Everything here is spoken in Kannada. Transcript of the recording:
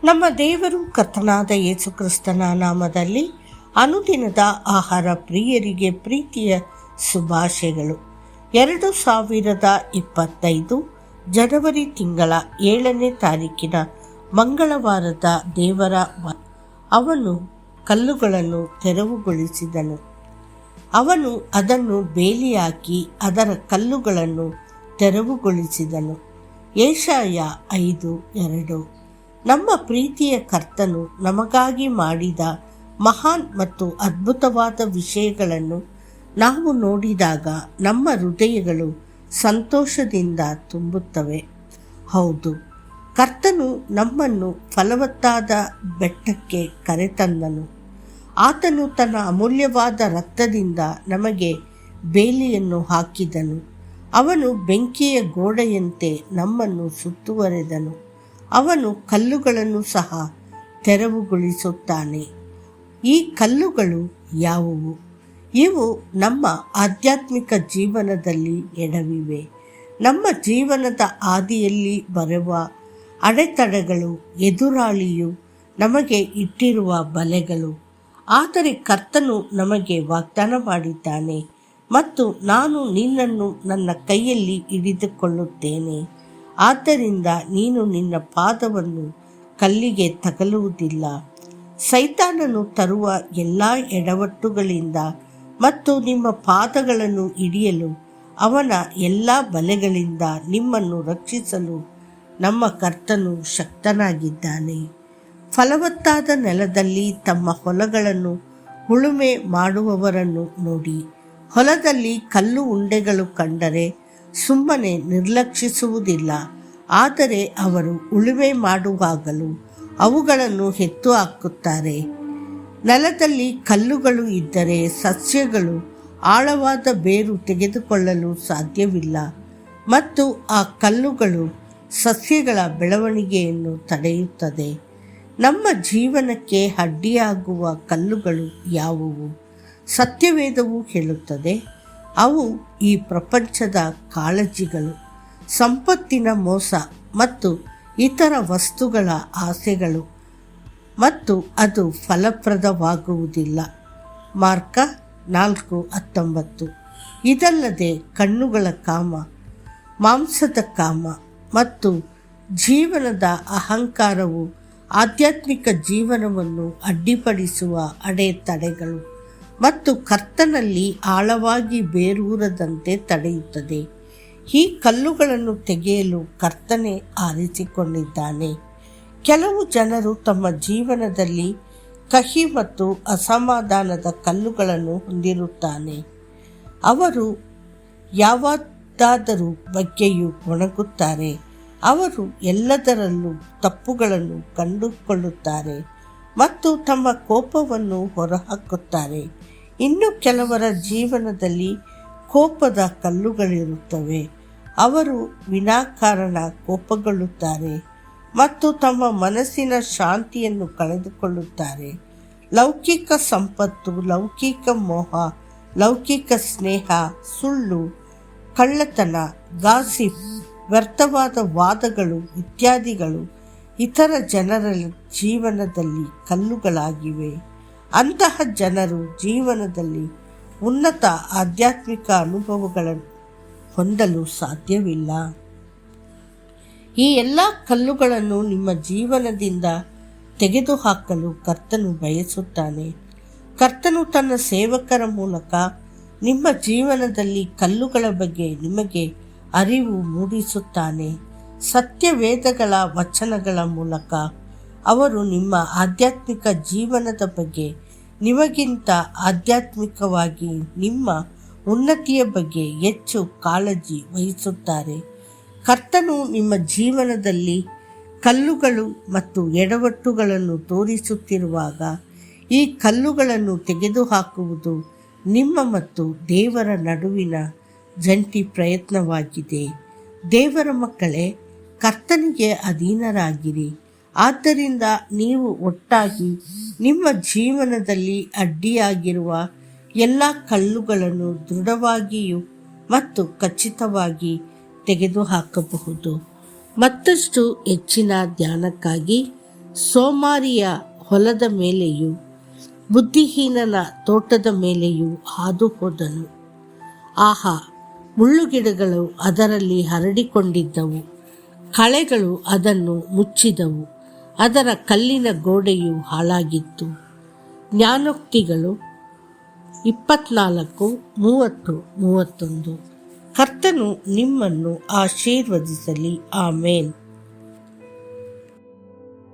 ನಮ್ಮ ದೇವರು ಕರ್ತನಾದ ಯೇಸು ಕ್ರಿಸ್ತನ ನಾಮದಲ್ಲಿ ಅನುದಿನದ ಆಹಾರ ಪ್ರಿಯರಿಗೆ ಪ್ರೀತಿಯ ಶುಭಾಶಯಗಳು. 2025 ಜನವರಿ ತಿಂಗಳ 7ನೇ ತಾರೀಕಿನ ಮಂಗಳವಾರದ ದೇವರ ಅವನು ಕಲ್ಲುಗಳನ್ನು ತೆರವುಗೊಳಿಸಿದನು. ಅವನು ಅದನ್ನು ಬೇಲಿಯಾಕಿ ಅದರ ಕಲ್ಲುಗಳನ್ನು ತೆರವುಗೊಳಿಸಿದನು. ಯೆಶಾಯ 5:2. ನಮ್ಮ ಪ್ರೀತಿಯ ಕರ್ತನು ನಮಗಾಗಿ ಮಾಡಿದ ಮಹಾನ್ ಮತ್ತು ಅದ್ಭುತವಾದ ವಿಷಯಗಳನ್ನು ನಾವು ನೋಡಿದಾಗ ನಮ್ಮ ಹೃದಯಗಳು ಸಂತೋಷದಿಂದ ತುಂಬುತ್ತವೆ. ಹೌದು, ಕರ್ತನು ನಮ್ಮನ್ನು ಫಲವತ್ತಾದ ಬೆಟ್ಟಕ್ಕೆ ಕರೆತಂದನು. ಆತನು ತನ್ನ ಅಮೂಲ್ಯವಾದ ರಕ್ತದಿಂದ ನಮಗೆ ಬೇಲಿಯನ್ನು ಹಾಕಿದನು. ಅವನು ಬೆಂಕಿಯ ಗೋಡೆಯಂತೆ ನಮ್ಮನ್ನು ಸುತ್ತುವರೆದನು. ಅವನು ಕಲ್ಲುಗಳನ್ನು ಸಹ ತೆರವುಗೊಳಿಸುತ್ತಾನೆ. ಈ ಕಲ್ಲುಗಳು ಯಾವುವು? ಇವು ನಮ್ಮ ಆಧ್ಯಾತ್ಮಿಕ ಜೀವನದಲ್ಲಿ ಎಡವಿವೆ. ನಮ್ಮ ಜೀವನದ ಹಾದಿಯಲ್ಲಿ ಬರುವ ಅಡೆತಡೆಗಳು, ಎದುರಾಳಿಯು ನಮಗೆ ಇಟ್ಟಿರುವ ಬಲೆಗಳು. ಆದರೆ ಕರ್ತನು ನಮಗೆ ವಾಗ್ದಾನ ಮಾಡಿದ್ದಾನೆ, ಮತ್ತು ನಾನು ನಿನ್ನನ್ನು ನನ್ನ ಕೈಯಲ್ಲಿ ಹಿಡಿದುಕೊಳ್ಳುತ್ತೇನೆ. ಆದ್ದರಿಂದ ನೀನು ನಿನ್ನ ಪಾದವನ್ನು ಕಲ್ಲಿಗೆ ತಗಲುವುದಿಲ್ಲ. ಸೈತಾನನು ತರುವ ಎಲ್ಲ ಎಡವಟ್ಟುಗಳಿಂದ ಮತ್ತು ನಿಮ್ಮ ಪಾದಗಳನ್ನು ಹಿಡಿಯಲು ಅವನ ಎಲ್ಲ ಬಲೆಗಳಿಂದ ನಿಮ್ಮನ್ನು ರಕ್ಷಿಸಲು ನಮ್ಮ ಕರ್ತನು ಶಕ್ತನಾಗಿದ್ದಾನೆ. ಫಲವತ್ತಾದ ನೆಲದಲ್ಲಿ ತಮ್ಮ ಹೊಲಗಳನ್ನು ಉಳುಮೆ ಮಾಡುವವರನ್ನು ನೋಡಿ. ಹೊಲದಲ್ಲಿ ಕಲ್ಲು ಉಂಡೆಗಳು ಕಂಡರೆ ಸುಮ್ಮನೆ ನಿರ್ಲಕ್ಷಿಸುವುದಿಲ್ಲ, ಆದರೆ ಅವರು ಉಳುಮೆ ಮಾಡುವಾಗಲೂ ಅವುಗಳನ್ನು ಎತ್ತು ಹಾಕುತ್ತಾರೆ. ನೆಲದಲ್ಲಿ ಕಲ್ಲುಗಳು ಇದ್ದರೆ ಸಸ್ಯಗಳು ಆಳವಾದ ಬೇರು ತೆಗೆದುಕೊಳ್ಳಲು ಸಾಧ್ಯವಿಲ್ಲ, ಮತ್ತು ಆ ಕಲ್ಲುಗಳು ಸಸ್ಯಗಳ ಬೆಳವಣಿಗೆಯನ್ನು ತಡೆಯುತ್ತದೆ. ನಮ್ಮ ಜೀವನಕ್ಕೆ ಅಡ್ಡಿಯಾಗುವ ಕಲ್ಲುಗಳು ಯಾವುವು? ಸತ್ಯವೇದವು ಹೇಳುತ್ತದೆ, ಅವು ಈ ಪ್ರಪಂಚದ ಕಾಳಜಿಗಳು, ಸಂಪತ್ತಿನ ಮೋಸ ಮತ್ತು ಇತರ ವಸ್ತುಗಳ ಆಸೆಗಳು, ಮತ್ತು ಅದು ಫಲಪ್ರದವಾಗುವುದಿಲ್ಲ. ಮಾರ್ಕ 4:19. ಇದಲ್ಲದೆ ಕಣ್ಣುಗಳ ಕಾಮ, ಮಾಂಸದ ಕಾಮ ಮತ್ತು ಜೀವನದ ಅಹಂಕಾರವು ಆಧ್ಯಾತ್ಮಿಕ ಜೀವನವನ್ನು ಅಡ್ಡಿಪಡಿಸುವ ಅಡೆತಡೆಗಳು ಮತ್ತು ಕರ್ತನಲ್ಲಿ ಆಳವಾಗಿ ಬೇರೂರದಂತೆ ತಡೆಯುತ್ತದೆ. ಈ ಕಲ್ಲುಗಳನ್ನು ತೆಗೆಯಲು ಕರ್ತನೇ ಆರಿಸಿಕೊಂಡಿದ್ದಾನೆ. ಕೆಲವು ಜನರು ತಮ್ಮ ಜೀವನದಲ್ಲಿ ಕಹಿ ಮತ್ತು ಅಸಮಾಧಾನದ ಕಲ್ಲುಗಳನ್ನು ಹೊಂದಿರುತ್ತಾನೆ. ಅವರು ಯಾವುದಾದರೂ ಬಗ್ಗೆಯೂ ಒಣಗುತ್ತಾರೆ. ಅವರು ಎಲ್ಲದರಲ್ಲೂ ತಪ್ಪುಗಳನ್ನು ಕಂಡುಕೊಳ್ಳುತ್ತಾರೆ ಮತ್ತು ತಮ್ಮ ಕೋಪವನ್ನು ಹೊರಹಾಕುತ್ತಾರೆ. ಇನ್ನು ಕೆಲವರ ಜೀವನದಲ್ಲಿ ಕೋಪದ ಕಲ್ಲುಗಳಿರುತ್ತವೆ. ಅವರು ವಿನಾಕಾರಣ ಕೋಪಗೊಳ್ಳುತ್ತಾರೆ ಮತ್ತು ತಮ್ಮ ಮನಸ್ಸಿನ ಶಾಂತಿಯನ್ನು ಕಳೆದುಕೊಳ್ಳುತ್ತಾರೆ. ಲೌಕಿಕ ಸಂಪತ್ತು, ಲೌಕಿಕ ಮೋಹ, ಲೌಕಿಕ ಸ್ನೇಹ, ಸುಳ್ಳು, ಕಳ್ಳತನ, ಗಾಸಿಪ್, ವ್ಯರ್ಥವಾದ ವಾದಗಳು ಇತ್ಯಾದಿಗಳು ಇತರ ಜನರ ಜೀವನದಲ್ಲಿ ಕಲ್ಲುಗಳಾಗಿವೆ. ಅಂತಹ ಜನರು ಜೀವನದಲ್ಲಿ ಉನ್ನತ ಆಧ್ಯಾತ್ಮಿಕ ಅನುಭವಗಳನ್ನು ಹೊಂದಲು ಸಾಧ್ಯವಿಲ್ಲ. ಈ ಎಲ್ಲ ಕಲ್ಲುಗಳನ್ನು ನಿಮ್ಮ ಜೀವನದಿಂದ ತೆಗೆದುಹಾಕಲು ಕರ್ತನು ಬಯಸುತ್ತಾನೆ. ಕರ್ತನು ತನ್ನ ಸೇವಕರ ಮೂಲಕ ನಿಮ್ಮ ಜೀವನದಲ್ಲಿ ಕಲ್ಲುಗಳ ಬಗ್ಗೆ ನಿಮಗೆ ಅರಿವು ಮೂಡಿಸುತ್ತಾನೆ. ಸತ್ಯವೇದಗಳ ವಚನಗಳ ಮೂಲಕ ಅವರು ನಿಮ್ಮ ಆಧ್ಯಾತ್ಮಿಕ ಜೀವನದ ಬಗ್ಗೆ, ನಿಮಗಿಂತ ಆಧ್ಯಾತ್ಮಿಕವಾಗಿ ನಿಮ್ಮ ಉನ್ನತಿಯ ಬಗ್ಗೆ ಹೆಚ್ಚು ಕಾಳಜಿ ವಹಿಸುತ್ತಾರೆ. ಕರ್ತನು ನಿಮ್ಮ ಜೀವನದಲ್ಲಿ ಕಲ್ಲುಗಳು ಮತ್ತು ಎಡವಟ್ಟುಗಳನ್ನು ತೋರಿಸುತ್ತಿರುವಾಗ ಈ ಕಲ್ಲುಗಳನ್ನು ತೆಗೆದುಹಾಕುವುದು ನಿಮ್ಮ ಮತ್ತು ದೇವರ ನಡುವಿನ ಜಂಟಿ ಪ್ರಯತ್ನವಾಗಿದೆ. ದೇವರ ಮಕ್ಕಳೇ, ಕರ್ತನಿಗೆ ಅಧೀನರಾಗಿರಿ. ಆದ್ದರಿಂದ ನೀವು ಒಟ್ಟಾಗಿ ನಿಮ್ಮ ಜೀವನದಲ್ಲಿ ಅಡ್ಡಿಯಾಗಿರುವ ಎಲ್ಲ ಕಲ್ಲುಗಳನ್ನು ದೃಢವಾಗಿಯೂ ಮತ್ತು ಖಚಿತವಾಗಿ ತೆಗೆದುಹಾಕಬಹುದು. ಮತ್ತಷ್ಟು ಹೆಚ್ಚಿನ ಧ್ಯಾನಕ್ಕಾಗಿ ಸೋಮಾರಿಯ ಹೊಲದ ಮೇಲೆಯೂ ಬುದ್ಧಿಹೀನನ ತೋಟದ ಮೇಲೆಯೂ ಹಾದು ಹೋದನು. ಆಹಾ, ಮುಳ್ಳುಗಿಡಗಳು ಅದರಲ್ಲಿ ಹರಡಿಕೊಂಡಿದ್ದವು, ಕಳೆಗಳು ಅದನ್ನು ಮುಚ್ಚಿದವು, ಅದರ ಕಲ್ಲಿನ ಗೋಡೆಯು ಹಾಳಾಗಿತ್ತು. ಜ್ಞಾನೋಕ್ತಿಗಳು 24:30-31. ಕರ್ತನು ನಿಮ್ಮನ್ನು ಆಶೀರ್ವದಿಸಲಿ. ಆಮೇನ್.